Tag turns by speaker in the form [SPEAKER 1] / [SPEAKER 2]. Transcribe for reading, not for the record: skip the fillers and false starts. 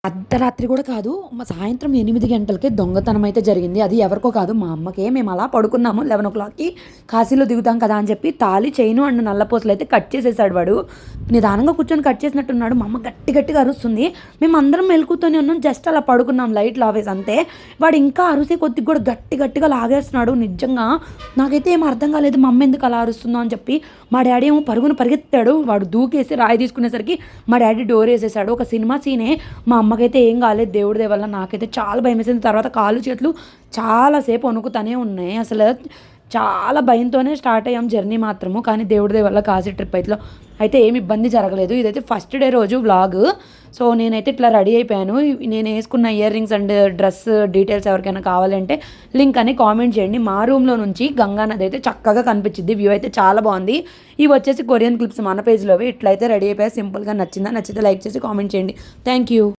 [SPEAKER 1] అర్ధరాత్రి కూడా కాదు. సాయంత్రం 8 గంటలకే దొంగతనం అయితే జరిగింది. అది ఎవరికో కాదు మా అమ్మకే. మేము అలా పడుకున్నాము 11:00కి కాశీలో దిగుతాం కదా అని చెప్పి తాళి, చైను అండ్ నల్లపూసలు అయితే కట్ చేసేసాడు వాడు. నిదానంగా కూర్చొని కట్ చేసినట్టున్నాడు. మా అమ్మ గట్టి గట్టిగా అరుస్తుంది. మేమందరం మెలుకుతూనే ఉన్నాం. జస్ట్ అలా పడుకున్నాం లైట్లు ఆపేసి అంతే. వాడు ఇంకా అరిసే కొద్దిగా కూడా గట్టి గట్టిగా లాగేస్తున్నాడు. నిజంగా నాకైతే ఏం అర్థం కాలేదు. మా అమ్మ ఎందుకు అలా అరుస్తుందో అని చెప్పి. మా డాడీ ఏమో పరుగున పరిగెత్తాడు. వాడు దూకేసి రాయి తీసుకునేసరికి మా డాడీ డోర్ వేసేసాడు. ఒక సినిమా సీనే. మా అమ్మకైతే ఏం కాలేదు దేవుడి దయ వల్ల. నాకైతే చాలా భయం వేసింది. తర్వాత కాళ్ళు చేతులు చాలాసేపు వణుకుతూనే ఉన్నాయి. అసలు చాలా భయంతోనే స్టార్ట్ అయ్యాం జర్నీ మాత్రము. కానీ దేవుడి దయ వల్ల కాశీ ట్రిప్ అయితే ఏమి ఇబ్బంది జరగలేదు. ఇదైతే ఫస్ట్ డే రోజు వ్లాగ్. సో నేనైతే ఇట్లా రెడీ అయిపోయాను. నేను వేసుకున్న ear rings and dress details ఎవరికైనా కావాలంటే లింక్ అని కామెంట్ చేయండి. మా రూమ్లో నుంచి గంగా నది అయితే చక్కగా కనిపించింది. వ్యూ అయితే చాలా బాగుంది. ఇవి వచ్చేసి కొరియన్ క్లిప్స్ మన పేజ్లోవి. ఇట్లయితే రెడీ అయిపోయా. సింపుల్గా నచ్చితే లైక్ చేసి కామెంట్ చేయండి. Thank you.